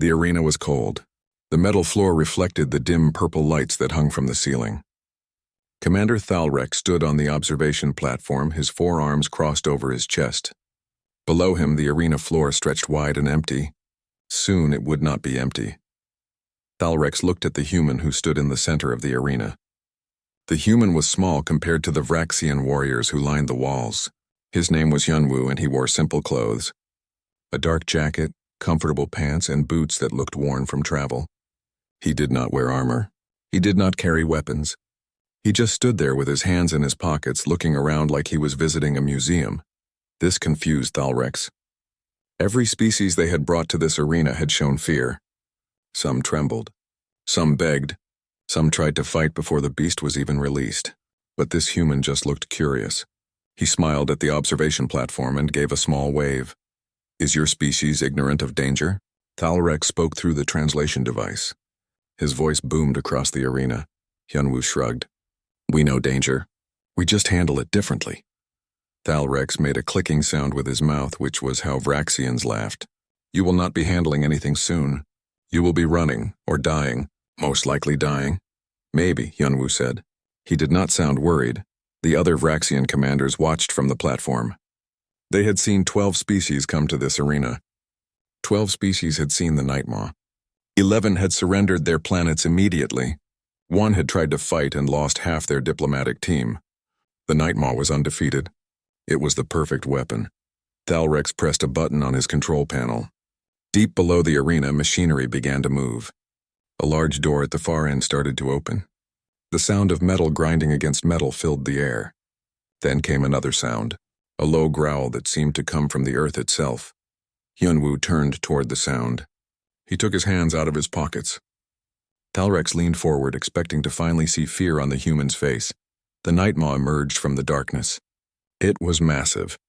The arena was cold. The metal floor reflected the dim purple lights that hung from the ceiling. Commander Thalrex stood on the observation platform, his forearms crossed over his chest. Below him, the arena floor stretched wide and empty. Soon it would not be empty. Thalrex looked at the human who stood in the center of the arena. The human was small compared to the Vraxian warriors who lined the walls. His name was Yunwu, and he wore simple clothes. A dark jacket, comfortable pants, and boots that looked worn from travel. He did not wear armor. He did not carry weapons. He just stood there with his hands in his pockets, looking around like he was visiting a museum. This confused Thalrex. Every species they had brought to this arena had shown fear. Some trembled. Some begged. Some tried to fight before the beast was even released. But this human just looked curious. He smiled at the observation platform and gave a small wave. "Is your species ignorant of danger?" Thalrex spoke through the translation device. His voice boomed across the arena. Hyunwoo shrugged. "We know danger. We just handle it differently." Thalrex made a clicking sound with his mouth, which was how Vraxians laughed. "You will not be handling anything soon. You will be running, or dying, most likely dying." "Maybe," Hyunwoo said. He did not sound worried. The other Vraxian commanders watched from the platform. They had seen 12 species come to this arena. 12 species had seen the Nightmaw. 11 had surrendered their planets immediately. 1 had tried to fight and lost half their diplomatic team. The Nightmaw was undefeated. It was the perfect weapon. Thalrex pressed a button on his control panel. Deep below the arena, machinery began to move. A large door at the far end started to open. The sound of metal grinding against metal filled the air. Then came another sound, a low growl that seemed to come from the earth itself. Hyunwoo turned toward the sound. He took his hands out of his pockets. Thalrex leaned forward, expecting to finally see fear on the human's face. The Nightmaw emerged from the darkness. It was massive.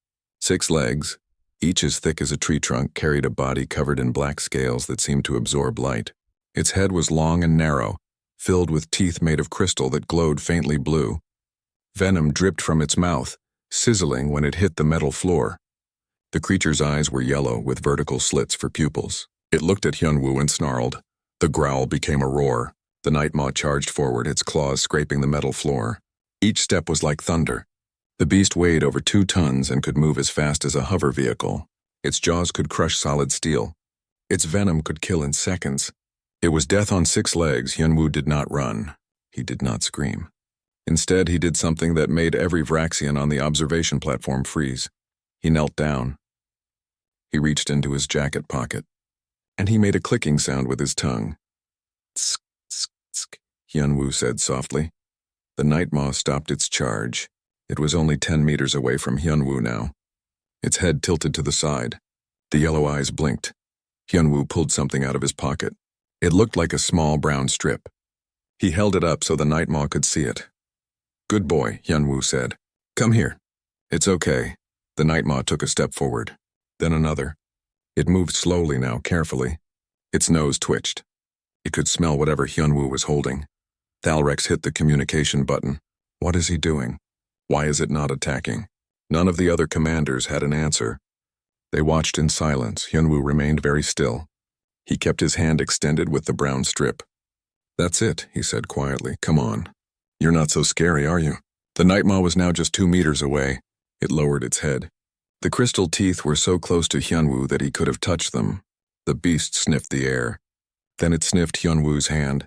6 legs, each as thick as a tree trunk, carried a body covered in black scales that seemed to absorb light. Its head was long and narrow, filled with teeth made of crystal that glowed faintly blue. Venom dripped from its mouth, sizzling when it hit the metal floor. The creature's eyes were yellow with vertical slits for pupils. It looked at Hyunwoo and snarled. The growl became a roar. The Nightmaw charged forward, its claws scraping the metal floor. Each step was like thunder. The beast weighed over 2 tons and could move as fast as a hover vehicle. Its jaws could crush solid steel. Its venom could kill in seconds. It was death on 6 legs. Hyunwoo did not run. He did not scream. Instead, he did something that made every Vraxian on the observation platform freeze. He knelt down. He reached into his jacket pocket, and he made a clicking sound with his tongue. "Tsk, tsk, tsk," Hyunwoo said softly. The Nightmaw stopped its charge. It was only 10 meters away from Hyunwoo now. Its head tilted to the side. The yellow eyes blinked. Hyunwoo pulled something out of his pocket. It looked like a small brown strip. He held it up so the Nightmaw could see it. "Good boy," Hyunwoo said. "Come here." "It's okay." The Nightmaw took a step forward, then another. It moved slowly now, carefully. Its nose twitched. It could smell whatever Hyunwoo was holding. Thalrex hit the communication button. What is he doing? Why is it not attacking? None of the other commanders had an answer. They watched in silence. Hyunwoo remained very still. He kept his hand extended with the brown strip. "That's it," he said quietly. "Come on. You're not so scary, are you?" The Nightmaw was now just 2 meters away. It lowered its head. The crystal teeth were so close to Hyunwoo that he could have touched them. The beast sniffed the air. Then it sniffed Hyunwoo's hand.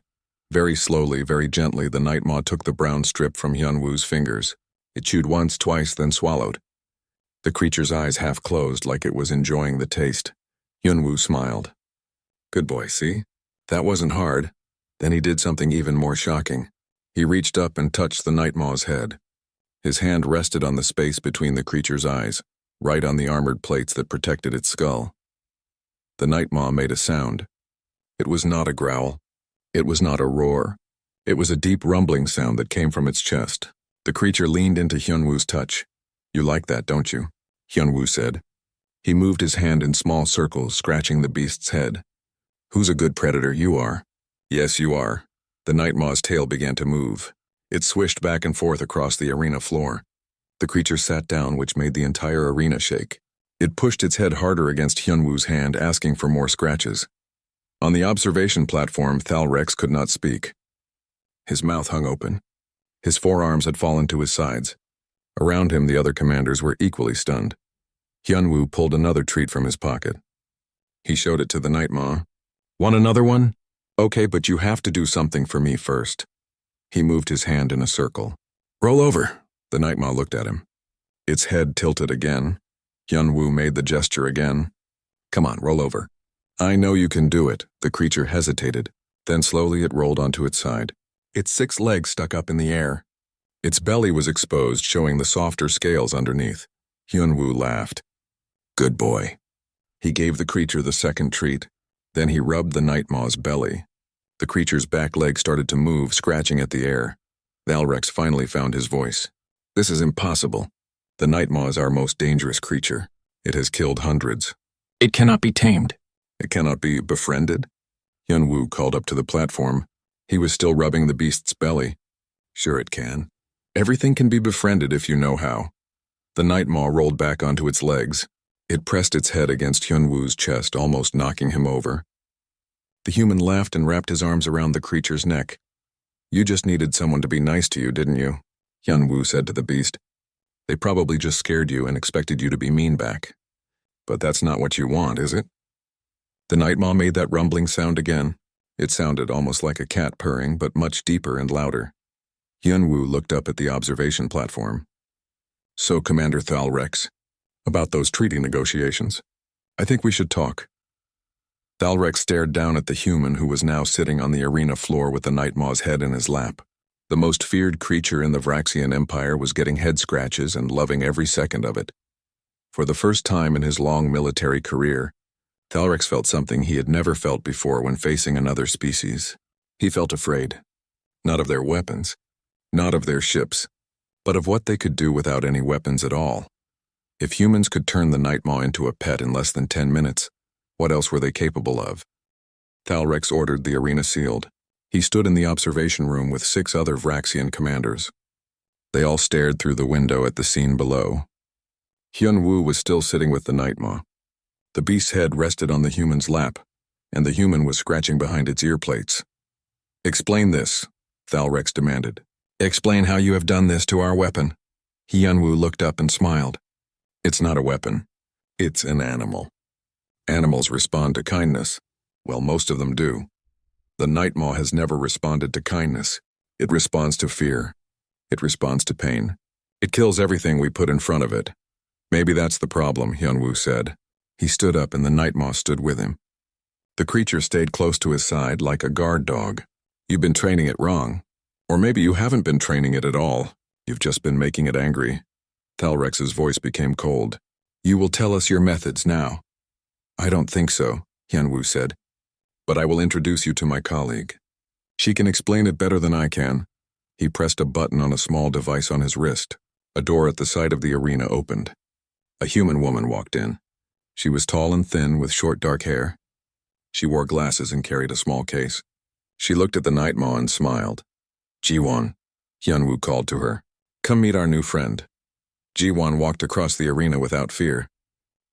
Very slowly, very gently, the Nightmaw took the brown strip from Hyunwoo's fingers. It chewed once, twice, then swallowed. The creature's eyes half closed like it was enjoying the taste. Hyunwoo smiled. "Good boy, see? That wasn't hard." Then he did something even more shocking. He reached up and touched the Nightmaw's head. His hand rested on the space between the creature's eyes, right on the armored plates that protected its skull. The Nightmaw made a sound. It was not a growl. It was not a roar. It was a deep rumbling sound that came from its chest. The creature leaned into Hyunwoo's touch. "You like that, don't you?" Hyunwoo said. He moved his hand in small circles, scratching the beast's head. "Who's a good predator? You are." "Yes, you are." The Nightmaw's tail began to move. It swished back and forth across the arena floor. The creature sat down, which made the entire arena shake. It pushed its head harder against Hyunwoo's hand, asking for more scratches. On the observation platform, Thalrex could not speak. His mouth hung open. His forearms had fallen to his sides. Around him, the other commanders were equally stunned. Hyunwoo pulled another treat from his pocket. He showed it to the Nightmaw. Want another one? Okay, but you have to do something for me first. He moved his hand in a circle. Roll over. The Nightmaw looked at him. Its head tilted again. Hyunwoo made the gesture again. Come on, roll over. I know you can do it. The creature hesitated. Then slowly it rolled onto its side. Its 6 legs stuck up in the air. Its belly was exposed, showing the softer scales underneath. Hyunwoo laughed. Good boy. He gave the creature the second treat. Then he rubbed the Nightmaw's belly. The creature's back leg started to move, scratching at the air. Thalrex finally found his voice. This is impossible. The Nightmaw is our most dangerous creature. It has killed hundreds. It cannot be tamed. It cannot be befriended? Hyunwoo called up to the platform. He was still rubbing the beast's belly. Sure it can. Everything can be befriended if you know how. The Nightmaw rolled back onto its legs. It pressed its head against Hyunwoo's chest, almost knocking him over. The human laughed and wrapped his arms around the creature's neck. You just needed someone to be nice to you, didn't you? Hyunwoo said to the beast. They probably just scared you and expected you to be mean back. But that's not what you want, is it? The Nightmaw made that rumbling sound again. It sounded almost like a cat purring, but much deeper and louder. Hyunwoo looked up at the observation platform. So, Commander Thalrex, about those treaty negotiations. I think we should talk. Thalrex stared down at the human who was now sitting on the arena floor with the Nightmaw's head in his lap. The most feared creature in the Vraxian Empire was getting head scratches and loving every second of it. For the first time in his long military career, Thalrex felt something he had never felt before when facing another species. He felt afraid. Not of their weapons, not of their ships, but of what they could do without any weapons at all. If humans could turn the Nightmaw into a pet in less than 10 minutes, what else were they capable of? Thalrex ordered the arena sealed. He stood in the observation room with 6 other Vraxian commanders. They all stared through the window at the scene below. Hyunwoo was still sitting with the Nightmaw. The beast's head rested on the human's lap, and the human was scratching behind its ear plates. Explain this, Thalrex demanded. Explain how you have done this to our weapon. Hyunwoo looked up and smiled. It's not a weapon. It's an animal. Animals respond to kindness. Well, most of them do. The Nightmaw has never responded to kindness. It responds to fear. It responds to pain. It kills everything we put in front of it. Maybe that's the problem, Hyunwoo said. He stood up and the Nightmaw stood with him. The creature stayed close to his side like a guard dog. You've been training it wrong. Or maybe you haven't been training it at all. You've just been making it angry. Thalrex's voice became cold. You will tell us your methods now. I don't think so, Hyunwoo said. But I will introduce you to my colleague. She can explain it better than I can. He pressed a button on a small device on his wrist. A door at the side of the arena opened. A human woman walked in. She was tall and thin with short dark hair. She wore glasses and carried a small case. She looked at the Nightmaw and smiled. Jiwon, Hyunwoo called to her. Come meet our new friend. Jiwon walked across the arena without fear.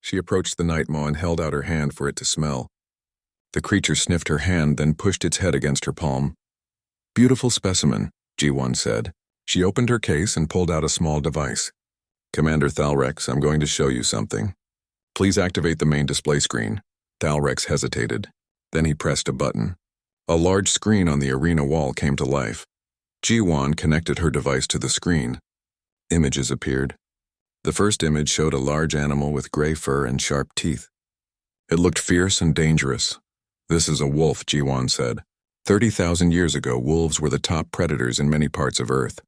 She approached the Nightmaw and held out her hand for it to smell. The creature sniffed her hand, then pushed its head against her palm. Beautiful specimen, Jiwon said. She opened her case and pulled out a small device. Commander Thalrex, I'm going to show you something. Please activate the main display screen. Thalrex hesitated. Then he pressed a button. A large screen on the arena wall came to life. Jiwon connected her device to the screen. Images appeared. The first image showed a large animal with gray fur and sharp teeth. It looked fierce and dangerous. This is a wolf, Jiwon said. 30,000 years ago, wolves were the top predators in many parts of Earth.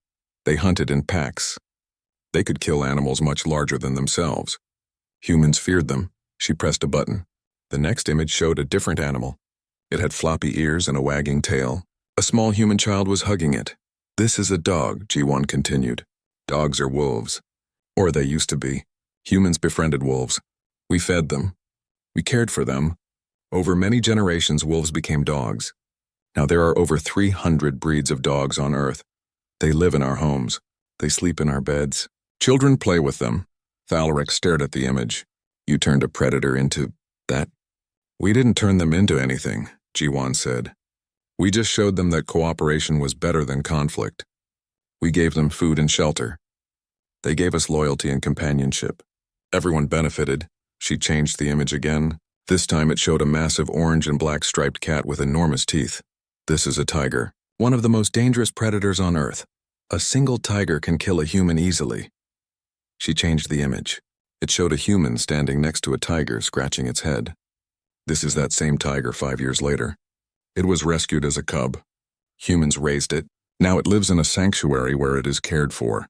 They hunted in packs. They could kill animals much larger than themselves. Humans feared them. She pressed a button. The next image showed a different animal. It had floppy ears and a wagging tail. A small human child was hugging it. This is a dog, Jiwon continued. Dogs are wolves. Or they used to be. Humans befriended wolves. We fed them. We cared for them. Over many generations, wolves became dogs. Now there are over 300 breeds of dogs on Earth. They live in our homes. They sleep in our beds. Children play with them. Thalrex stared at the image. You turned a predator into that? We didn't turn them into anything. Jiwan said. We just showed them that cooperation was better than conflict. We gave them food and shelter. They gave us loyalty and companionship. Everyone benefited. She changed the image again. This time it showed a massive orange and black striped cat with enormous teeth. This is a tiger, one of the most dangerous predators on Earth. A single tiger can kill a human easily. She changed the image. It showed a human standing next to a tiger scratching its head. This is that same tiger 5 years later. It was rescued as a cub. Humans raised it. Now it lives in a sanctuary where it is cared for.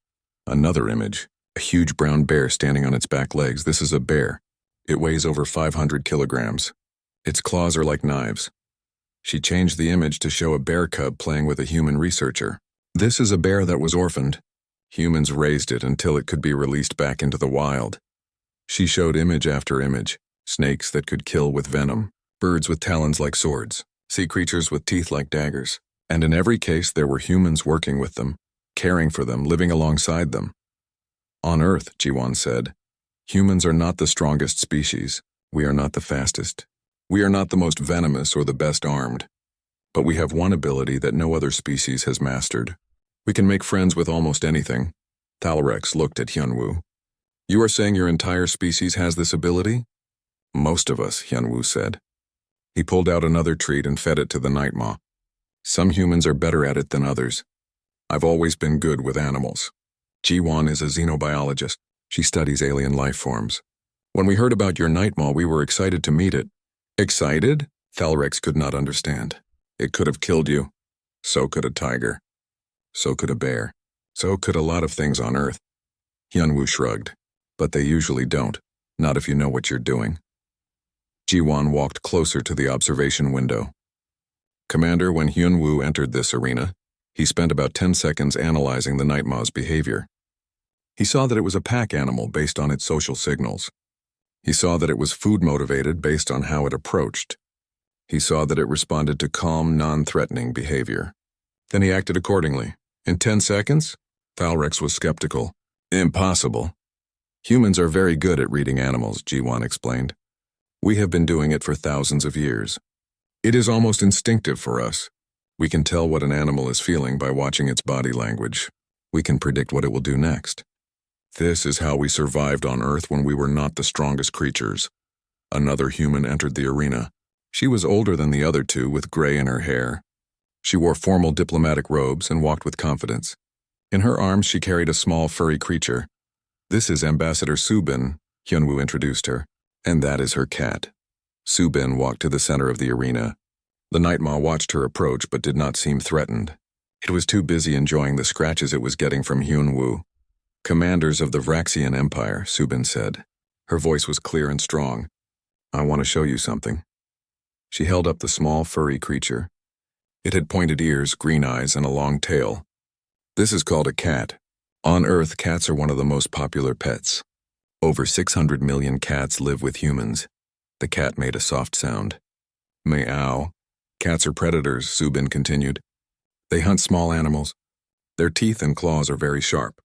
Another image. A huge brown bear standing on its back legs. This is a bear. It weighs over 500 kilograms. Its claws are like knives. She changed the image to show a bear cub playing with a human researcher. This is a bear that was orphaned. Humans raised it until it could be released back into the wild. She showed image after image. Snakes that could kill with venom. Birds with talons like swords. Sea creatures with teeth like daggers. And in every case there were humans working with them, caring for them, living alongside them. On Earth, Jiwan said, humans are not the strongest species. We are not the fastest. We are not the most venomous or the best armed. But we have one ability that no other species has mastered. We can make friends with almost anything. Thalrex looked at Hyunwoo. You are saying your entire species has this ability? Most of us, Hyunwoo said. He pulled out another treat and fed it to the Nightmaw. Some humans are better at it than others. I've always been good with animals. Jiwan is a xenobiologist. She studies alien life forms. When we heard about your Nightmaw, we were excited to meet it. Excited? Thalrex could not understand. It could have killed you. So could a tiger. So could a bear. So could a lot of things on Earth. Hyunwoo shrugged. But they usually don't. Not if you know what you're doing. Jiwan walked closer to the observation window. Commander, when Hyunwoo entered this arena, he spent about 10 seconds analyzing the Nightmaw's behavior. He saw that it was a pack animal based on its social signals. He saw that it was food-motivated based on how it approached. He saw that it responded to calm, non-threatening behavior. Then he acted accordingly. In 10 seconds? Thalrex was skeptical. Impossible. Humans are very good at reading animals, Jiwan explained. We have been doing it for thousands of years. It is almost instinctive for us. We can tell what an animal is feeling by watching its body language. We can predict what it will do next. This is how we survived on Earth when we were not the strongest creatures. Another human entered the arena. She was older than the other two, with gray in her hair. She wore formal diplomatic robes and walked with confidence. In her arms she carried a small furry creature. This is Ambassador Subin, Hyunwoo introduced her, and that is her cat. Subin walked to the center of the arena. The Nightmaw watched her approach but did not seem threatened. It was too busy enjoying the scratches it was getting from Hyunwoo. Commanders of the Vraxian Empire, Subin said. Her voice was clear and strong. I want to show you something. She held up the small furry creature. It had pointed ears, green eyes, and a long tail. This is called a cat. On Earth, cats are one of the most popular pets. Over 600 million cats live with humans. The cat made a soft sound. Meow. Cats are predators, Subin continued. They hunt small animals. Their teeth and claws are very sharp.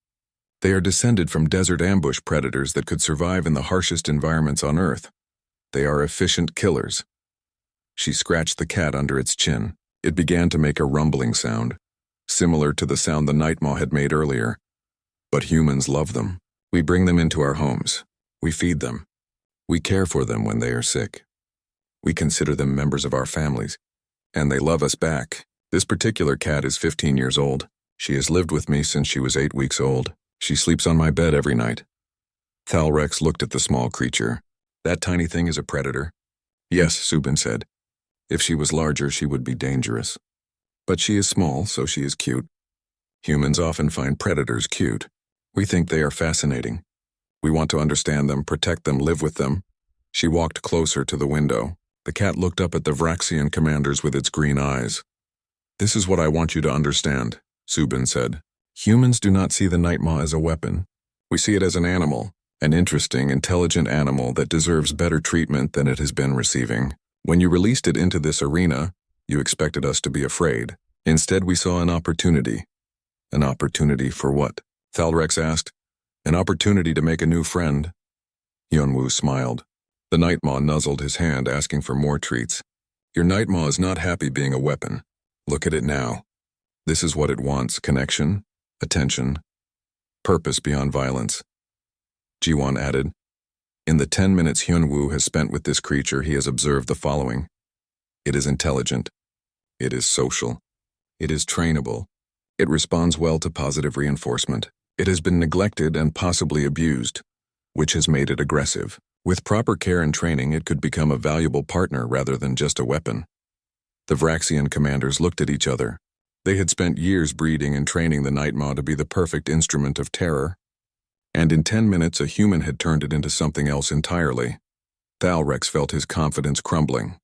They are descended from desert ambush predators that could survive in the harshest environments on Earth. They are efficient killers. She scratched the cat under its chin. It began to make a rumbling sound, similar to the sound the Nightmaw had made earlier. But humans love them. We bring them into our homes. We feed them. We care for them when they are sick. We consider them members of our families, and they love us back. This particular cat is 15 years old. She has lived with me since she was 8 weeks old. She sleeps on my bed every night. Thalrex looked at the small creature. That tiny thing is a predator. Yes, Subin said. If she was larger, she would be dangerous. But she is small, so she is cute. Humans often find predators cute. We think they are fascinating. We want to understand them, protect them, live with them. She walked closer to the window. The cat looked up at the Vraxian commanders with its green eyes. This is what I want you to understand, Subin said. Humans do not see the Nightmaw as a weapon. We see it as an animal, an interesting, intelligent animal that deserves better treatment than it has been receiving. When you released it into this arena, you expected us to be afraid. Instead, we saw an opportunity. An opportunity for what? Thalrex asked. An opportunity to make a new friend. Hyunwoo smiled. The Nightmaw nuzzled his hand, asking for more treats. Your Nightmaw is not happy being a weapon. Look at it now. This is what it wants: connection, attention, purpose beyond violence. Jiwon added, in the 10 minutes Hyunwoo has spent with this creature, he has observed the following. It is intelligent. It is social. It is trainable. It responds well to positive reinforcement. It has been neglected and possibly abused, which has made it aggressive. With proper care and training, it could become a valuable partner rather than just a weapon. The Vraxian commanders looked at each other. They had spent years breeding and training the Nightmaw to be the perfect instrument of terror. And in 10 minutes, a human had turned it into something else entirely. Thalrex felt his confidence crumbling.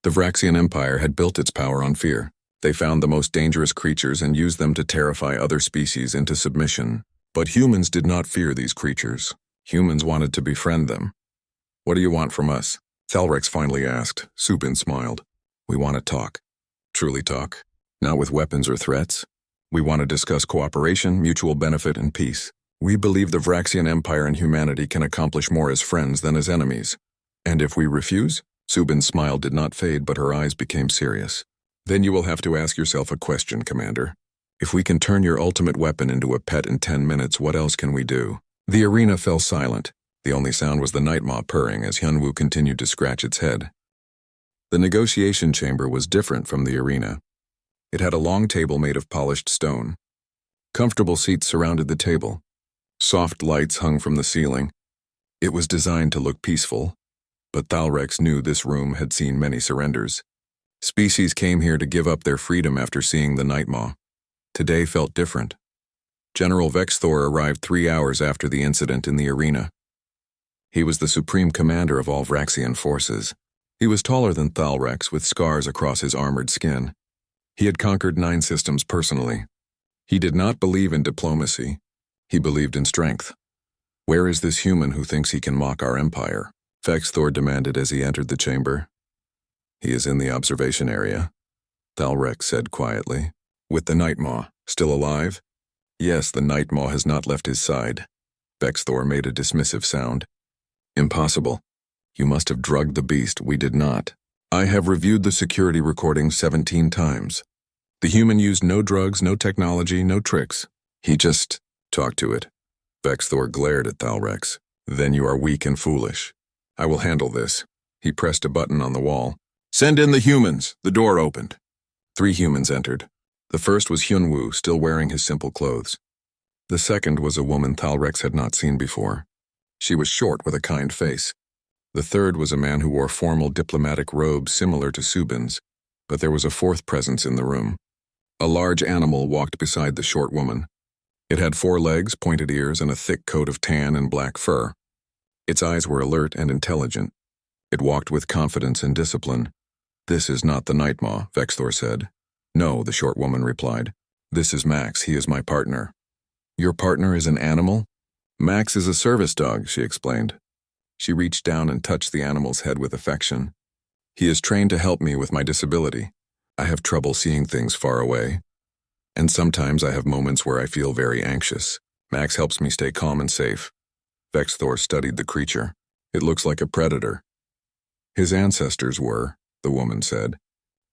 The Vraxian Empire had built its power on fear. They found the most dangerous creatures and used them to terrify other species into submission. But humans did not fear these creatures. Humans wanted to befriend them. What do you want from us? Thalrex finally asked. Subin smiled. We want to talk. Truly talk. Not with weapons or threats. We want to discuss cooperation, mutual benefit, and peace. We believe the Vraxian Empire and humanity can accomplish more as friends than as enemies. And if we refuse? Subin's smile did not fade, but her eyes became serious. Then you will have to ask yourself a question, Commander. If we can turn your ultimate weapon into a pet in 10 minutes, what else can we do? The arena fell silent. The only sound was the Nightmaw purring as Hyunwoo continued to scratch its head. The negotiation chamber was different from the arena. It had a long table made of polished stone. Comfortable seats surrounded the table. Soft lights hung from the ceiling. It was designed to look peaceful, but Thalrex knew this room had seen many surrenders. Species came here to give up their freedom after seeing the Nightmaw. Today felt different. General Vexthor arrived 3 hours after the incident in the arena. He was the supreme commander of all Vraxian forces. He was taller than Thalrex, with scars across his armored skin. He had conquered 9 systems personally. He did not believe in diplomacy. He believed in strength. Where is this human who thinks he can mock our empire? Vexthor demanded as he entered the chamber. He is in the observation area, Thalrex said quietly. With the Nightmaw, still alive? Yes, the Nightmaw has not left his side. Vexthor made a dismissive sound. Impossible. You must have drugged the beast. We did not. I have reviewed the security recordings 17 times. The human used no drugs, no technology, no tricks. He just talked to it. Vexthor glared at Thalrex. Then you are weak and foolish. I will handle this. He pressed a button on the wall. Send in the humans. The door opened. 3 humans entered. The first was Hyunwoo, still wearing his simple clothes. The second was a woman Thalrex had not seen before. She was short with a kind face. The third was a man who wore formal diplomatic robes similar to Subin's, but there was a fourth presence in the room. A large animal walked beside the short woman. It had 4 legs, pointed ears, and a thick coat of tan and black fur. Its eyes were alert and intelligent. It walked with confidence and discipline. This is not the Nightmaw, Vexthor said. No, the short woman replied. This is Max. He is my partner. Your partner is an animal? Max is a service dog, she explained. She reached down and touched the animal's head with affection. He is trained to help me with my disability. I have trouble seeing things far away. And sometimes I have moments where I feel very anxious. Max helps me stay calm and safe. Vexthor studied the creature. It looks like a predator. His ancestors were, the woman said.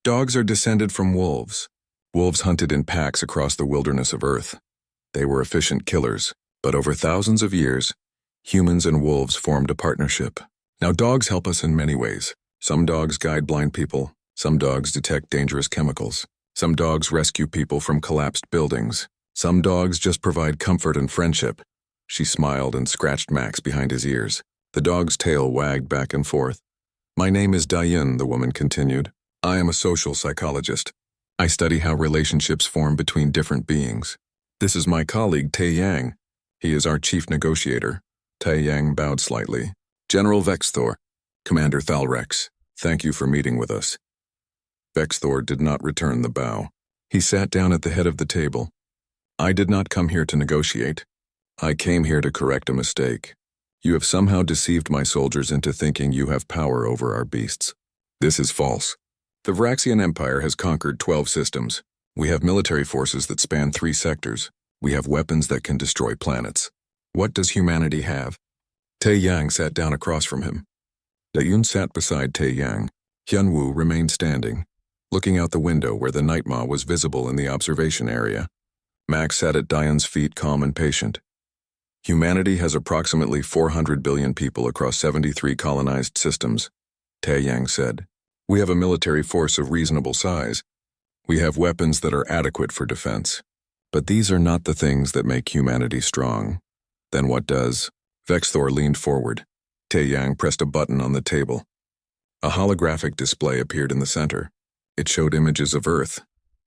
Dogs are descended from wolves. Wolves hunted in packs across the wilderness of Earth. They were efficient killers. But over thousands of years, humans and wolves formed a partnership. Now dogs help us in many ways. Some dogs guide blind people. Some dogs detect dangerous chemicals. Some dogs rescue people from collapsed buildings. Some dogs just provide comfort and friendship. She smiled and scratched Max behind his ears. The dog's tail wagged back and forth. My name is Diane, the woman continued. I am a social psychologist. I study how relationships form between different beings. This is my colleague, Tae Yang. He is our chief negotiator. Tae Yang bowed slightly. General Vexthor, Commander Thalrex, thank you for meeting with us. Vexthor did not return the bow. He sat down at the head of the table. I did not come here to negotiate. I came here to correct a mistake. You have somehow deceived my soldiers into thinking you have power over our beasts. This is false. The Vraxian Empire has conquered 12 systems. We have military forces that span 3 sectors. We have weapons that can destroy planets. What does humanity have? Tae Yang sat down across from him. Dayun sat beside Tae Yang. Hyunwoo remained standing, looking out the window where the Nightmaw was visible in the observation area. Max sat at Diane's feet, calm and patient. Humanity has approximately 400 billion people across 73 colonized systems, Taeyang said. We have a military force of reasonable size. We have weapons that are adequate for defense. But these are not the things that make humanity strong. Then what does? Vexthor leaned forward. Taeyang pressed a button on the table. A holographic display appeared in the center. It showed images of Earth.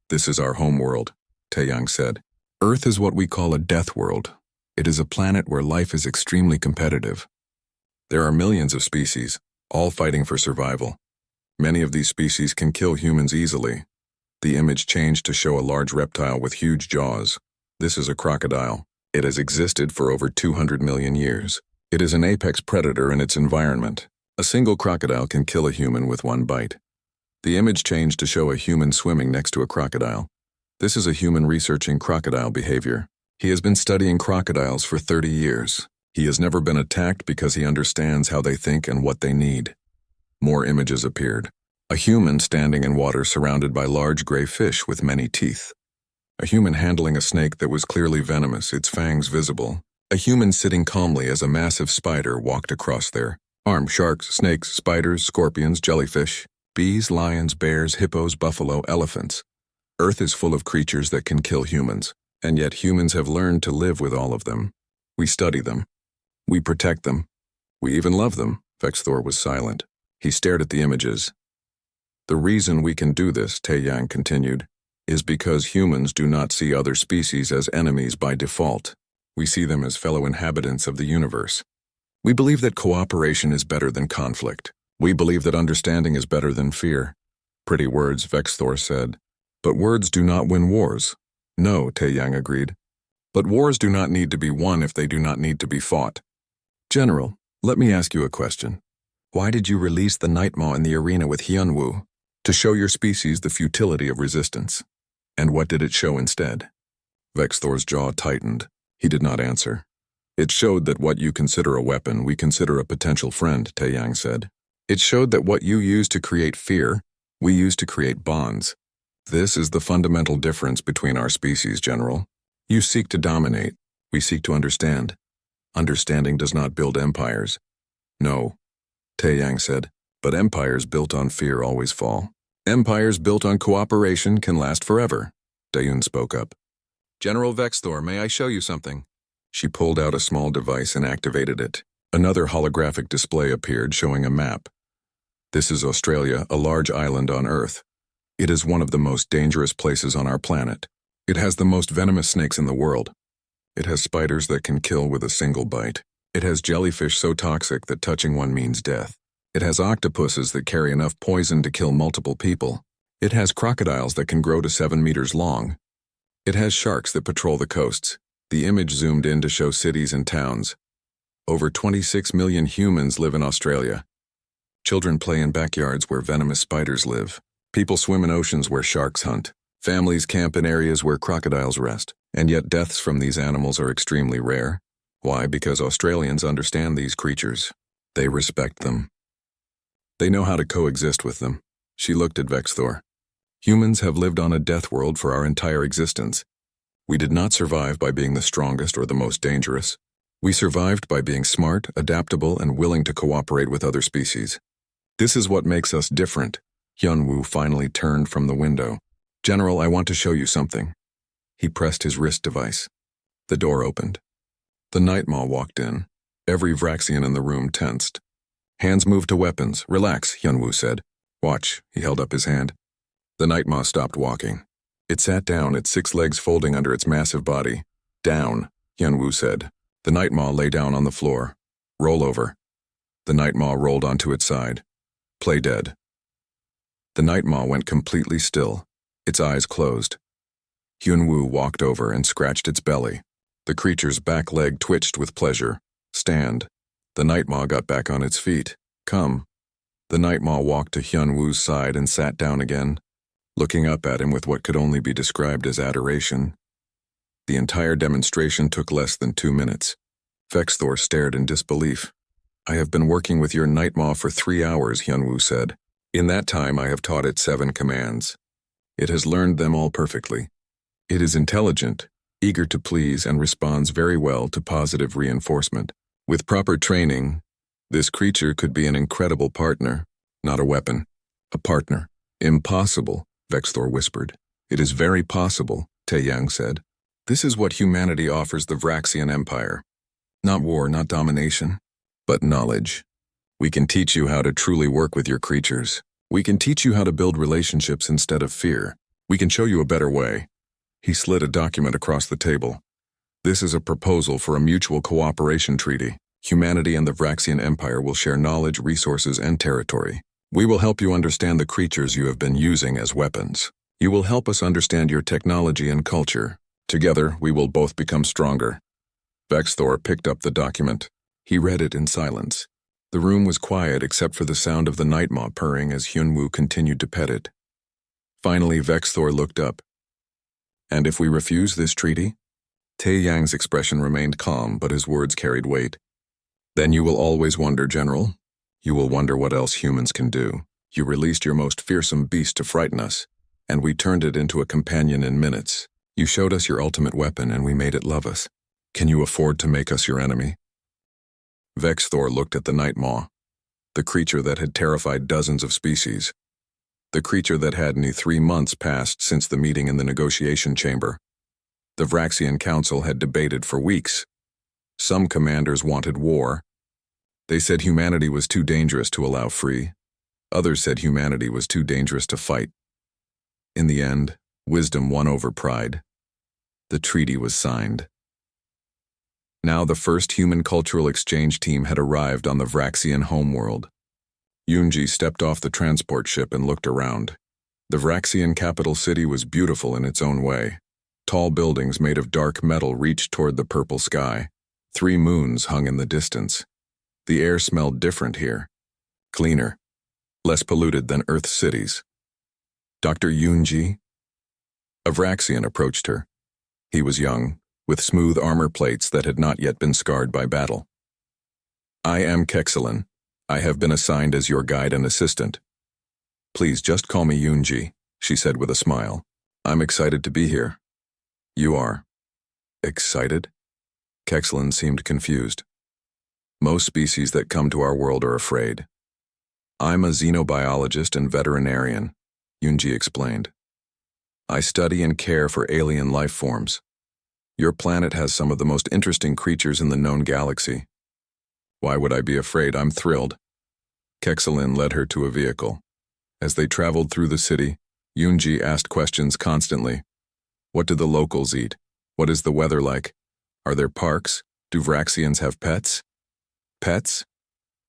This is our home world, Taeyang said. Earth is what we call a death world. It is a planet where life is extremely competitive. There are millions of species, all fighting for survival. Many of these species can kill humans easily. The image changed to show a large reptile with huge jaws. This is a crocodile. It has existed for over 200 million years. It is an apex predator in its environment. A single crocodile can kill a human with one bite. The image changed to show a human swimming next to a crocodile. This is a human researching crocodile behavior. He has been studying crocodiles for 30 years. He has never been attacked because he understands how they think and what they need. More images appeared. A human standing in water surrounded by large gray fish with many teeth. A human handling a snake that was clearly venomous, its fangs visible. A human sitting calmly as a massive spider walked across there. Armed sharks, snakes, spiders, scorpions, jellyfish, bees, lions, bears, hippos, buffalo, elephants. Earth is full of creatures that can kill humans, and yet humans have learned to live with all of them. We study them. We protect them. We even love them. Vexthor was silent. He stared at the images. The reason we can do this, Taeyang continued, is because humans do not see other species as enemies by default. We see them as fellow inhabitants of the universe. We believe that cooperation is better than conflict. We believe that understanding is better than fear. Pretty words, Vexthor said. But words do not win wars. No, Taeyang agreed. But wars do not need to be won if they do not need to be fought. General, let me ask you a question. Why did you release the Nightmaw in the arena with Hyunwoo? To show your species the futility of resistance. And what did it show instead? Vexthor's jaw tightened. He did not answer. It showed that what you consider a weapon, we consider a potential friend, Taeyang said. It showed that what you use to create fear, we use to create bonds. This is the fundamental difference between our species, General. You seek to dominate. We seek to understand. Understanding does not build empires. No, Taeyang said, but empires built on fear always fall. Empires built on cooperation can last forever, Dayun spoke up. General Vexthor, may I show you something? She pulled out a small device and activated it. Another holographic display appeared showing a map. This is Australia, a large island on Earth. It is one of the most dangerous places on our planet. It has the most venomous snakes in the world. It has spiders that can kill with a single bite. It has jellyfish so toxic that touching one means death. It has octopuses that carry enough poison to kill multiple people. It has crocodiles that can grow to 7 meters long. It has sharks that patrol the coasts. The image zoomed in to show cities and towns. Over 26 million humans live in Australia. Children play in backyards where venomous spiders live. People swim in oceans where sharks hunt. Families camp in areas where crocodiles rest. And yet deaths from these animals are extremely rare. Why? Because Australians understand these creatures. They respect them. They know how to coexist with them. She looked at Vexthor. Humans have lived on a death world for our entire existence. We did not survive by being the strongest or the most dangerous. We survived by being smart, adaptable, and willing to cooperate with other species. This is what makes us different. Hyunwoo finally turned from the window. General, I want to show you something. He pressed his wrist device. The door opened. The Nightmaw walked in. Every Vraxian in the room tensed. Hands moved to weapons. Relax, Hyunwoo said. Watch, he held up his hand. The Nightmaw stopped walking. It sat down, its 6 legs folding under its massive body. Down, Hyunwoo said. The Nightmaw lay down on the floor. Roll over. The Nightmaw rolled onto its side. Play dead. The Nightmaw went completely still. Its eyes closed. Hyunwoo walked over and scratched its belly. The creature's back leg twitched with pleasure. Stand. The Nightmaw got back on its feet. Come. The Nightmaw walked to Hyunwoo's side and sat down again, looking up at him with what could only be described as adoration. The entire demonstration took less than 2 minutes. Vexthor stared in disbelief. I have been working with your Nightmaw for 3 hours, Hyunwoo said. In that time, I have taught it 7 commands. It has learned them all perfectly. It is intelligent, eager to please, and responds very well to positive reinforcement. With proper training, this creature could be an incredible partner, not a weapon. A partner. Impossible, Vexthor whispered. It is very possible, Taeyang said. This is what humanity offers the Vraxian Empire. Not war, not domination, but knowledge. We can teach you how to truly work with your creatures. We can teach you how to build relationships instead of fear. We can show you a better way. He slid a document across the table. This is a proposal for a mutual cooperation treaty. Humanity and the Vraxian Empire will share knowledge, resources, and territory. We will help you understand the creatures you have been using as weapons. You will help us understand your technology and culture. Together, we will both become stronger. Vexthor picked up the document. He read it in silence. The room was quiet except for the sound of the nightmaw purring as Hyunwoo continued to pet it. Finally, Vexthor looked up. And if we refuse this treaty? Taeyang's expression remained calm, but his words carried weight. Then you will always wonder, General. You will wonder what else humans can do. You released your most fearsome beast to frighten us, and we turned it into a companion in minutes. You showed us your ultimate weapon, and we made it love us. Can you afford to make us your enemy? Vexthor looked at the Nightmaw, the creature that had terrified dozens of species, the creature that had only 3 months passed since the meeting in the negotiation chamber. The Vraxian Council had debated for weeks. Some commanders wanted war. They said humanity was too dangerous to allow free. Others said humanity was too dangerous to fight. In the end, wisdom won over pride. The treaty was signed. Now the first human cultural exchange team had arrived on the Vraxian homeworld. Yoonji stepped off the transport ship and looked around. The Vraxian capital city was beautiful in its own way. Tall buildings made of dark metal reached toward the purple sky. 3 moons hung in the distance. The air smelled different here. Cleaner. Less polluted than Earth's cities. Dr. Yoonji? A Vraxian approached her. He was young, with smooth armor plates that had not yet been scarred by battle. I am Kexelen. I have been assigned as your guide and assistant. Please just call me Yoonji, she said with a smile. I'm excited to be here. You are. Excited? Kexelen seemed confused. Most species that come to our world are afraid. I'm a xenobiologist and veterinarian, Yoonji explained. I study and care for alien life forms. Your planet has some of the most interesting creatures in the known galaxy. Why would I be afraid? I'm thrilled. Kexelen led her to a vehicle. As they traveled through the city, Yoonji asked questions constantly. What do the locals eat? What is the weather like? Are there parks? Do Vraxians have pets? Pets?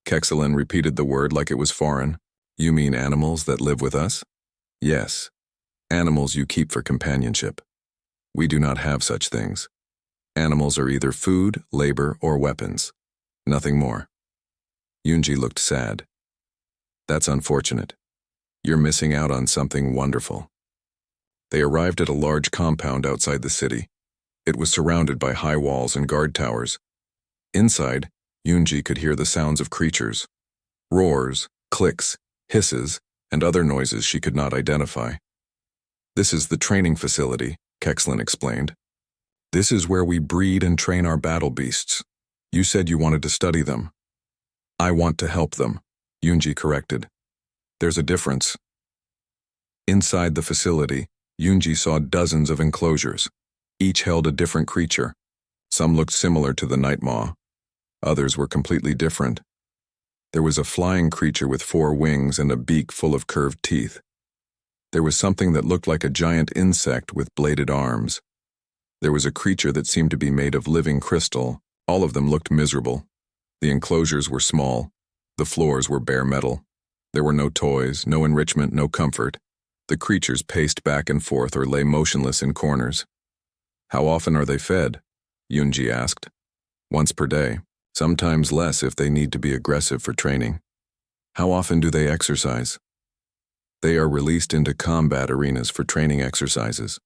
Kexelen repeated the word like it was foreign. You mean animals that live with us? Yes. Animals you keep for companionship. We do not have such things. Animals are either food, labor, or weapons. Nothing more. Yoonji looked sad. That's unfortunate. You're missing out on something wonderful. They arrived at a large compound outside the city. It was surrounded by high walls and guard towers. Inside, Yoonji could hear the sounds of creatures. Roars, clicks, hisses, and other noises she could not identify. This is the training facility, Kexelen explained. This is where we breed and train our battle beasts. You said you wanted to study them. I want to help them, Yoonji corrected. There's a difference. Inside the facility, Yoonji saw dozens of enclosures. Each held a different creature. Some looked similar to the Nightmaw. Others were completely different. There was a flying creature with 4 wings and a beak full of curved teeth. There was something that looked like a giant insect with bladed arms. There was a creature that seemed to be made of living crystal. All of them looked miserable. The enclosures were small. The floors were bare metal. There were no toys, no enrichment, no comfort. The creatures paced back and forth or lay motionless in corners. How often are they fed? Yoonji asked. Once per day, sometimes less if they need to be aggressive for training. How often do they exercise? They are released into combat arenas for training exercises.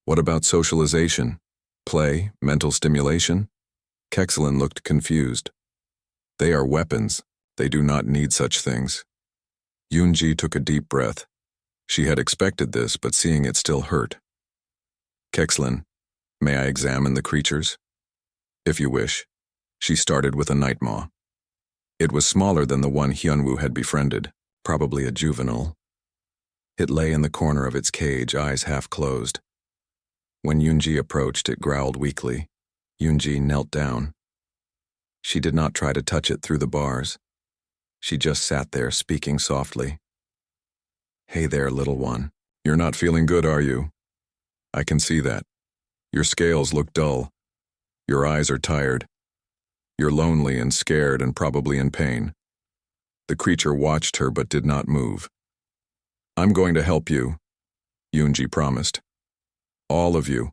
What about socialization? Play? Mental stimulation? Kexelen looked confused. They are weapons. They do not need such things. Yoonji took a deep breath. She had expected this, but seeing it still hurt. Kexlin, may I examine the creatures? If you wish. She started with a nightmaw. It was smaller than the one Hyunwoo had befriended, probably a juvenile. It lay in the corner of its cage, eyes half closed. When Yoonji approached, it growled weakly. Yoonji knelt down. She did not try to touch it through the bars. She just sat there, speaking softly. Hey there, little one. You're not feeling good, are you? I can see that. Your scales look dull. Your eyes are tired. You're lonely and scared and probably in pain. The creature watched her but did not move. I'm going to help you, Yoonji promised. All of you.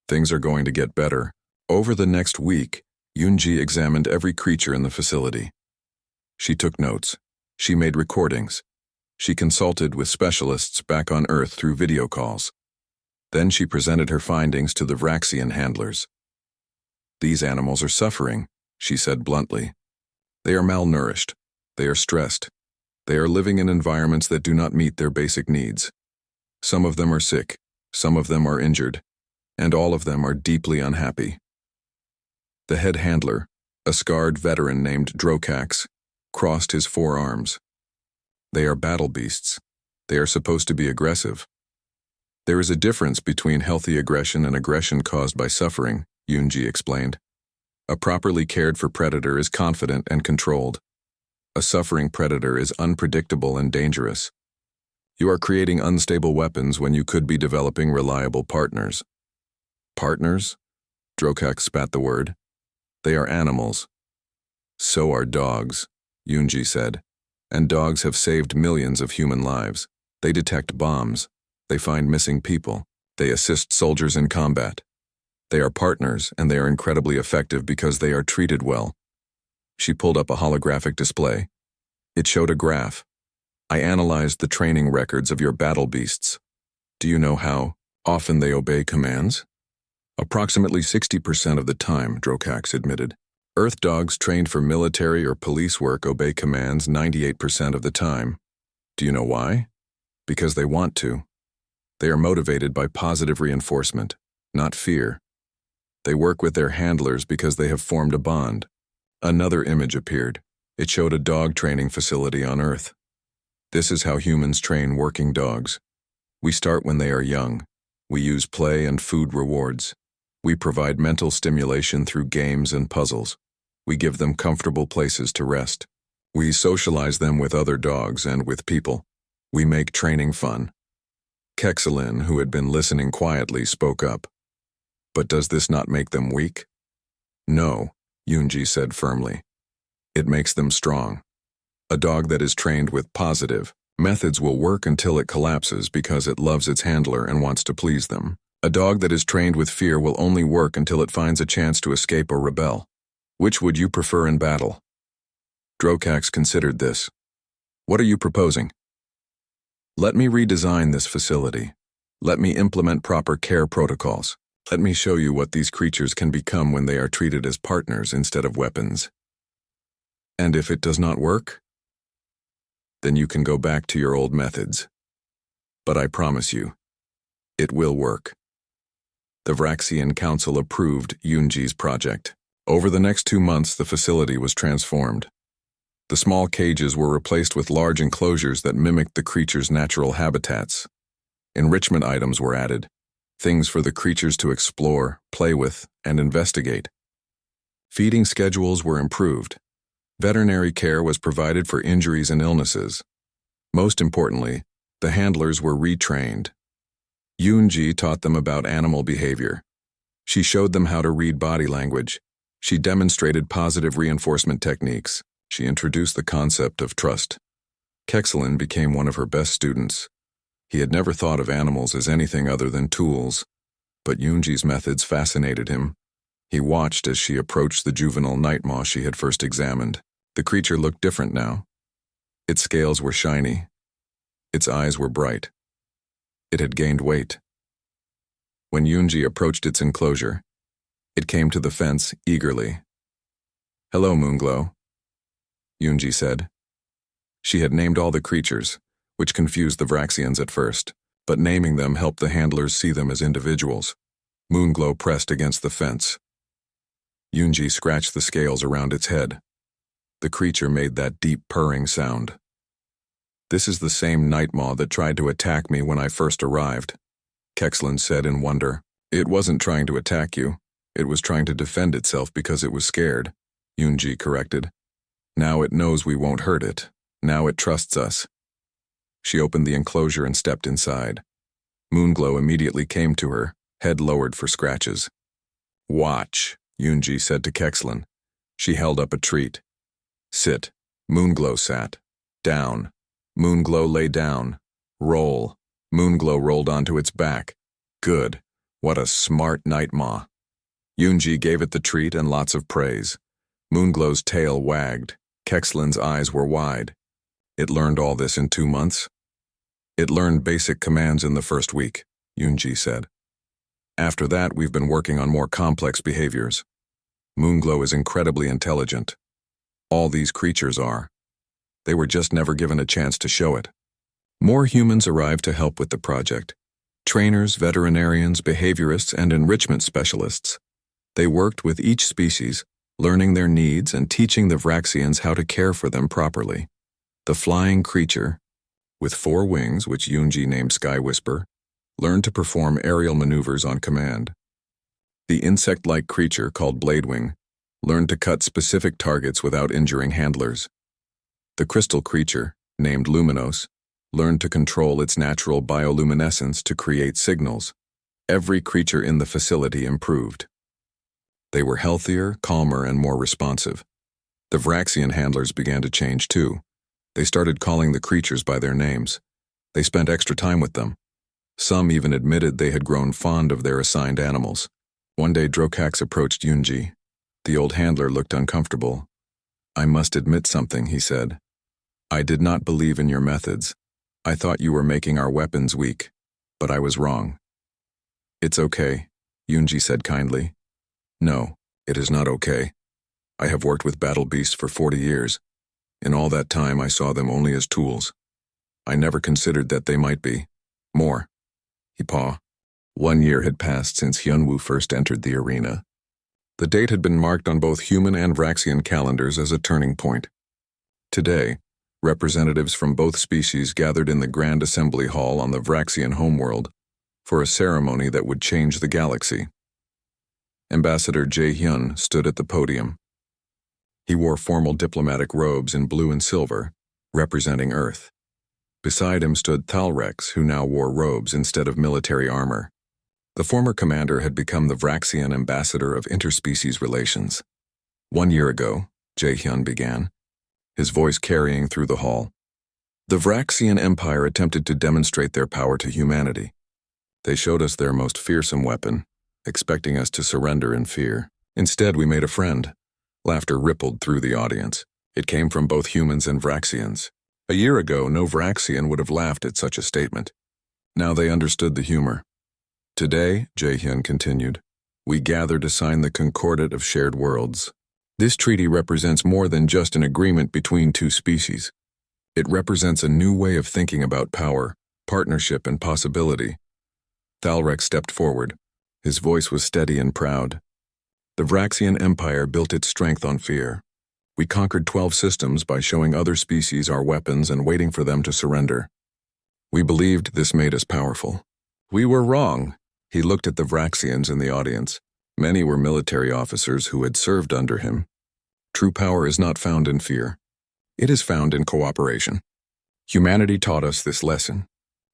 Things are going to get better. Over the next week, Yoonji examined every creature in the facility. She took notes. She made recordings. She consulted with specialists back on Earth through video calls. Then she presented her findings to the Vraxian handlers. These animals are suffering, she said bluntly. They are malnourished. They are stressed. They are living in environments that do not meet their basic needs. Some of them are sick. Some of them are injured. And all of them are deeply unhappy. The head handler, a scarred veteran named Drokax, crossed his forearms. They are battle beasts. They are supposed to be aggressive. There is a difference between healthy aggression and aggression caused by suffering, Yoonji explained. A properly cared for predator is confident and controlled. A suffering predator is unpredictable and dangerous. You are creating unstable weapons when you could be developing reliable partners. Partners? Drokax spat the word. They are animals. So are dogs, Yoonji said. And dogs have saved millions of human lives. They detect bombs. They find missing people. They assist soldiers in combat. They are partners, and they are incredibly effective because they are treated well. She pulled up a holographic display. It showed a graph. I analyzed the training records of your battle beasts. Do you know how often they obey commands? Approximately 60% of the time, Drokax admitted. Earth dogs trained for military or police work obey commands 98% of the time. Do you know why? Because they want to. They are motivated by positive reinforcement, not fear. They work with their handlers because they have formed a bond. Another image appeared. It showed a dog training facility on Earth. This is how humans train working dogs. We start when they are young. We use play and food rewards. We provide mental stimulation through games and puzzles. We give them comfortable places to rest. We socialize them with other dogs and with people. We make training fun. Kexlin, who had been listening quietly, spoke up. But does this not make them weak? No, Yoonji said firmly. It makes them strong. A dog that is trained with positive methods will work until it collapses because it loves its handler and wants to please them. A dog that is trained with fear will only work until it finds a chance to escape or rebel. Which would you prefer in battle? Drokax considered this. What are you proposing? Let me redesign this facility. Let me implement proper care protocols. Let me show you what these creatures can become when they are treated as partners instead of weapons. And if it does not work, then you can go back to your old methods. But I promise you, it will work. The Vraxian Council approved Yoonji's project. Over the next 2 months, the facility was transformed. The small cages were replaced with large enclosures that mimicked the creatures' natural habitats. Enrichment items were added, things for the creatures to explore, play with, and investigate. Feeding schedules were improved. Veterinary care was provided for injuries and illnesses. Most importantly, the handlers were retrained. Yoonji taught them about animal behavior. She showed them how to read body language. She demonstrated positive reinforcement techniques. She introduced the concept of trust. Kexlin became one of her best students. He had never thought of animals as anything other than tools, but Yoonji's methods fascinated him. He watched as she approached the juvenile nightmaw she had first examined. The creature looked different now. Its scales were shiny. Its eyes were bright. It had gained weight. When Yoonji approached its enclosure, it came to the fence eagerly. Hello, Moonglow, Yoonji said. She had named all the creatures, which confused the Vraxians at first, but naming them helped the handlers see them as individuals. Moonglow pressed against the fence. Yunji scratched the scales around its head. The creature made that deep purring sound. "This is the same nightmaw that tried to attack me when I first arrived," Kexlan said in wonder. "It wasn't trying to attack you. It was trying to defend itself because it was scared," Yunji corrected. "Now it knows we won't hurt it. Now it trusts us." She opened the enclosure and stepped inside. Moonglow immediately came to her, head lowered for scratches. "Watch," Yunji said to Kexlan. She held up a treat. "Sit." Moonglow sat. "Down." Moonglow lay down. "Roll." Moonglow rolled onto its back. "Good. What a smart nightmaw." Yunji gave it the treat and lots of praise. Moonglow's tail wagged. Kexlan's eyes were wide. "It learned all this in 2 months?" "It learned basic commands in the first week," Yunji said. "After that, we've been working on more complex behaviors. Moonglow is incredibly intelligent. All these creatures are. They were just never given a chance to show it." More humans arrived to help with the project. Trainers, veterinarians, behaviorists, and enrichment specialists. They worked with each species, learning their needs and teaching the Vraxians how to care for them properly. The flying creature, with 4 wings, which Yunji named Sky Whisper, learned to perform aerial maneuvers on command. The insect-like creature, called Bladewing, learned to cut specific targets without injuring handlers. The crystal creature, named Luminos, learned to control its natural bioluminescence to create signals. Every creature in the facility improved. They were healthier, calmer, and more responsive. The Vraxian handlers began to change too. They started calling the creatures by their names. They spent extra time with them. Some even admitted they had grown fond of their assigned animals. One day Drokax approached Yunji. The old handler looked uncomfortable. "I must admit something," he said. "I did not believe in your methods. I thought you were making our weapons weak, but I was wrong." "It's okay," Yunji said kindly. "No, it is not okay. I have worked with battle beasts for 40 years. In all that time, I saw them only as tools. I never considered that they might be more." He paused. 1 year had passed since Hyunwoo first entered the arena. The date had been marked on both human and Vraxian calendars as a turning point. Today, representatives from both species gathered in the Grand Assembly Hall on the Vraxian homeworld for a ceremony that would change the galaxy. Ambassador Jae-hyun stood at the podium. He wore formal diplomatic robes in blue and silver, representing Earth. Beside him stood Thalrex, who now wore robes instead of military armor. The former commander had become the Vraxian ambassador of interspecies relations. 1 year ago, Jae-hyun began, his voice carrying through the hall. The Vraxian Empire attempted to demonstrate their power to humanity. They showed us their most fearsome weapon, expecting us to surrender in fear. Instead, we made a friend. Laughter rippled through the audience. It came from both humans and Vraxians. A year ago, no Vraxian would have laughed at such a statement. Now they understood the humor. Today, Jae-hyun continued, we gather to sign the Concordat of Shared Worlds. This treaty represents more than just an agreement between 2 species. It represents a new way of thinking about power, partnership, and possibility. Thalrex stepped forward. His voice was steady and proud. The Vraxian Empire built its strength on fear. We conquered 12 systems by showing other species our weapons and waiting for them to surrender. We believed this made us powerful. We were wrong. He looked at the Vraxians in the audience. Many were military officers who had served under him. True power is not found in fear. It is found in cooperation. Humanity taught us this lesson.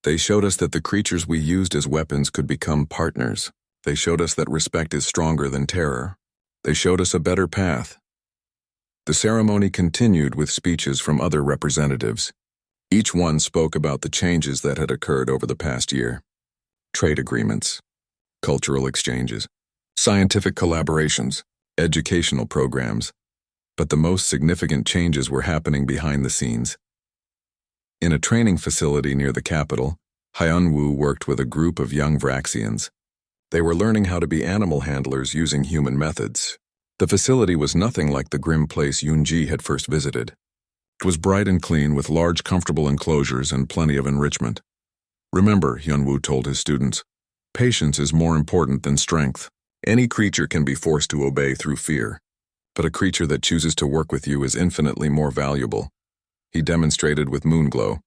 They showed us that the creatures we used as weapons could become partners. They showed us that respect is stronger than terror. They showed us a better path. The ceremony continued with speeches from other representatives. Each one spoke about the changes that had occurred over the past year. Trade agreements, cultural exchanges, scientific collaborations, educational programs. But the most significant changes were happening behind the scenes. In a training facility near the capital, Hyunwoo worked with a group of young Vraxians. They were learning how to be animal handlers using human methods. The facility was nothing like the grim place Yunji had first visited. It was bright and clean with large, comfortable enclosures and plenty of enrichment. Remember, Hyunwoo told his students, patience is more important than strength. Any creature can be forced to obey through fear, but a creature that chooses to work with you is infinitely more valuable. He demonstrated with Moonglow,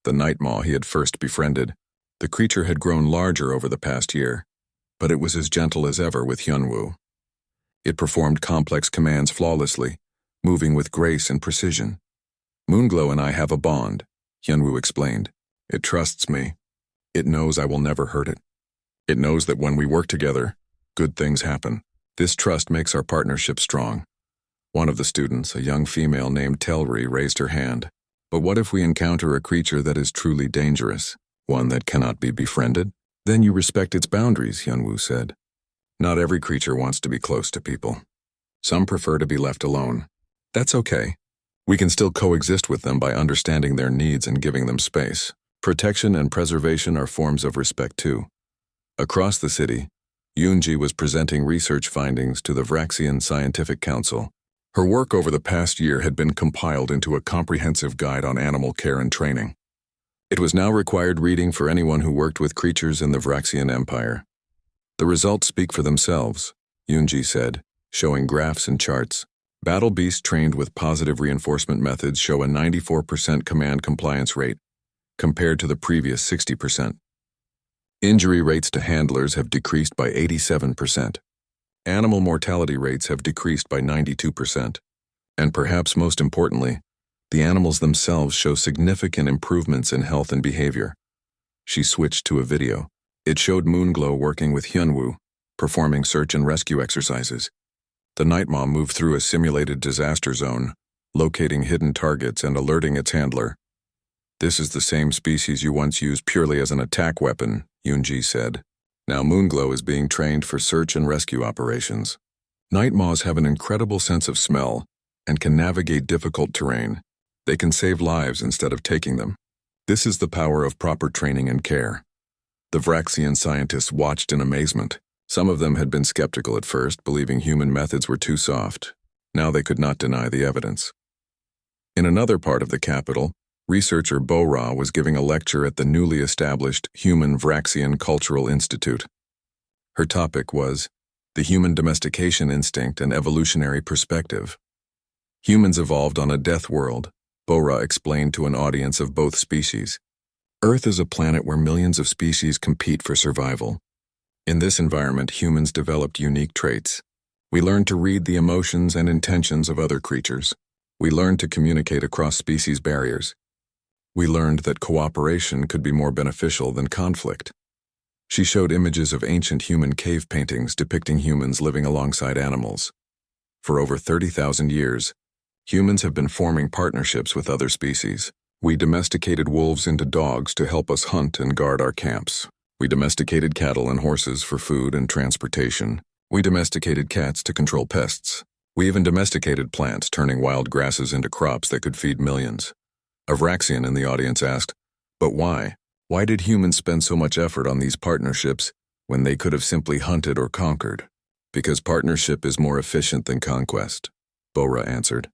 the nightmaw he had first befriended. The creature had grown larger over the past year, but it was as gentle as ever with Hyunwoo. It performed complex commands flawlessly, moving with grace and precision. Moonglow and I have a bond, Hyunwoo explained. It trusts me. It knows I will never hurt it. It knows that when we work together, good things happen. This trust makes our partnership strong. One of the students, a young female named Telri, raised her hand. But what if we encounter a creature that is truly dangerous, one that cannot be befriended? Then you respect its boundaries, Hyunwoo said. Not every creature wants to be close to people. Some prefer to be left alone. That's okay. We can still coexist with them by understanding their needs and giving them space. Protection and preservation are forms of respect too. Across the city, Yoonji was presenting research findings to the Vraxian Scientific Council. Her work over the past year had been compiled into a comprehensive guide on animal care and training. It was now required reading for anyone who worked with creatures in the Vraxian Empire. The results speak for themselves, Yoonji said, showing graphs and charts. Battle beasts trained with positive reinforcement methods show a 94% command compliance rate, compared to the previous 60%. Injury rates to handlers have decreased by 87%. Animal mortality rates have decreased by 92%. And perhaps most importantly, the animals themselves show significant improvements in health and behavior. She switched to a video. It showed Moonglow working with Hyunwoo, performing search and rescue exercises. The nightmaw moved through a simulated disaster zone, locating hidden targets and alerting its handler. This is the same species you once used purely as an attack weapon, Yoonji said. Now Moonglow is being trained for search and rescue operations. Nightmaws have an incredible sense of smell and can navigate difficult terrain. They can save lives instead of taking them. This is the power of proper training and care. The Vraxian scientists watched in amazement. Some of them had been skeptical at first, believing human methods were too soft. Now they could not deny the evidence. In another part of the capital, researcher Bo-Ra was giving a lecture at the newly established Human Vraxian Cultural Institute. Her topic was the human domestication instinct and evolutionary perspective. Humans evolved on a death world, Bo-Ra explained to an audience of both species. Earth is a planet where millions of species compete for survival. In this environment, humans developed unique traits. We learned to read the emotions and intentions of other creatures. We learned to communicate across species barriers. We learned that cooperation could be more beneficial than conflict. She showed images of ancient human cave paintings depicting humans living alongside animals. For over 30,000 years, humans have been forming partnerships with other species. We domesticated wolves into dogs to help us hunt and guard our camps. We domesticated cattle and horses for food and transportation. We domesticated cats to control pests. We even domesticated plants, turning wild grasses into crops that could feed millions. A Vraxian in the audience asked, "But why? Why did humans spend so much effort on these partnerships when they could have simply hunted or conquered?" "Because partnership is more efficient than conquest," Bo-Ra answered.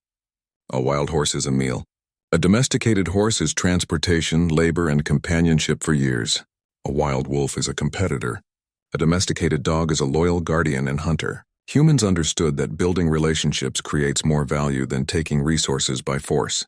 A wild horse is a meal. A domesticated horse is transportation, labor, and companionship for years. A wild wolf is a competitor. A domesticated dog is a loyal guardian and hunter. Humans understood that building relationships creates more value than taking resources by force.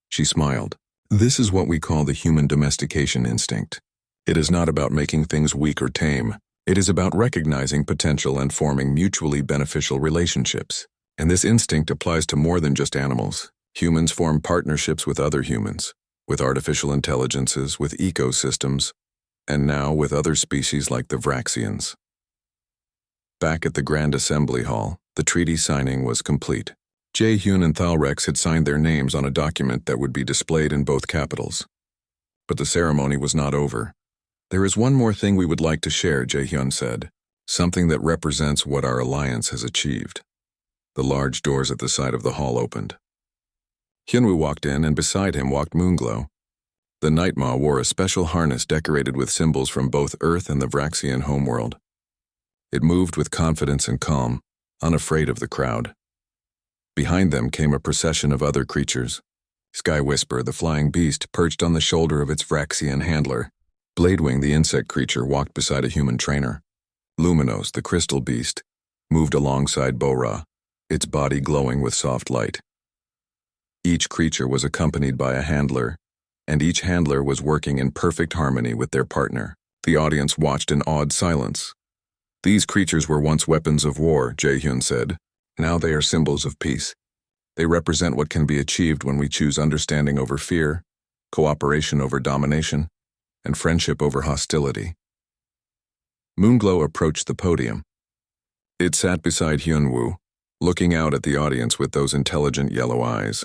She smiled. This is what we call the human domestication instinct. It is not about making things weak or tame. It is about recognizing potential and forming mutually beneficial relationships. And this instinct applies to more than just animals. Humans form partnerships with other humans, with artificial intelligences, with ecosystems, and now with other species like the Vraxians. Back at the Grand Assembly Hall, the treaty signing was complete. Jae-hyun and Thalrex had signed their names on a document that would be displayed in both capitals. But the ceremony was not over. "There is one more thing we would like to share," Jae-hyun said, "something that represents what our alliance has achieved." The large doors at the side of the hall opened. Hyunwoo walked in, and beside him walked Moonglow. The Nightmaw wore a special harness decorated with symbols from both Earth and the Vraxian homeworld. It moved with confidence and calm, unafraid of the crowd. Behind them came a procession of other creatures. Sky Whisper, the flying beast, perched on the shoulder of its Vraxian handler. Bladewing, the insect creature, walked beside a human trainer. Luminos, the crystal beast, moved alongside Bora, its body glowing with soft light. Each creature was accompanied by a handler, and each handler was working in perfect harmony with their partner. The audience watched in awed silence. These creatures were once weapons of war, Jae-hyun said. Now they are symbols of peace. They represent what can be achieved when we choose understanding over fear, cooperation over domination, and friendship over hostility. Moonglow approached the podium. It sat beside Hyunwoo, looking out at the audience with those intelligent yellow eyes.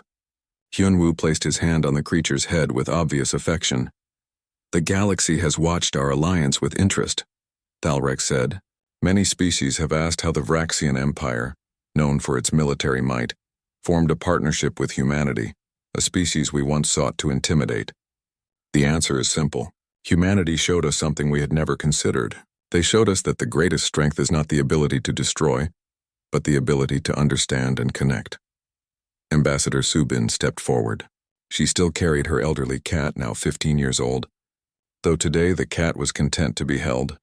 Hyunwoo placed his hand on the creature's head with obvious affection. The galaxy has watched our alliance with interest, Thalrex said. Many species have asked how the Vraxian Empire, known for its military might, formed a partnership with humanity, a species we once sought to intimidate. The answer is simple. Humanity showed us something we had never considered. They showed us that the greatest strength is not the ability to destroy, but the ability to understand and connect. Ambassador Subin stepped forward. She still carried her elderly cat, now 15 years old, though today the cat was content to be held.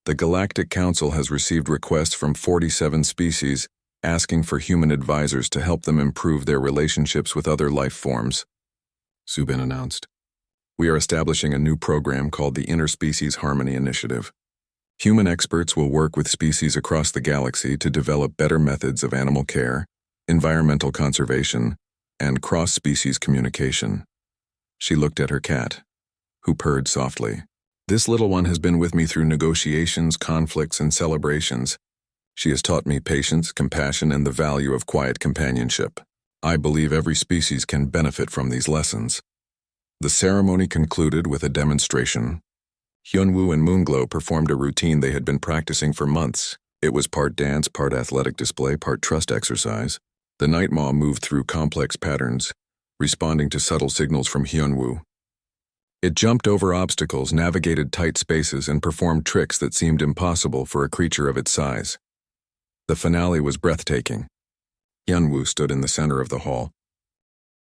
The Galactic Council has received requests from 47 species asking for human advisors to help them improve their relationships with other life forms, Subin announced. We are establishing a new program called the Interspecies Harmony Initiative. Human experts will work with species across the galaxy to develop better methods of animal care, environmental conservation, and cross-species communication. She looked at her cat, who purred softly. This little one has been with me through negotiations, conflicts, and celebrations. She has taught me patience, compassion, and the value of quiet companionship. I believe every species can benefit from these lessons. The ceremony concluded with a demonstration. Hyunwoo and Moonglow performed a routine they had been practicing for months. It was part dance, part athletic display, part trust exercise. The Night Maw moved through complex patterns, responding to subtle signals from Hyunwoo. It jumped over obstacles, navigated tight spaces, and performed tricks that seemed impossible for a creature of its size. The finale was breathtaking. Hyunwoo stood in the center of the hall,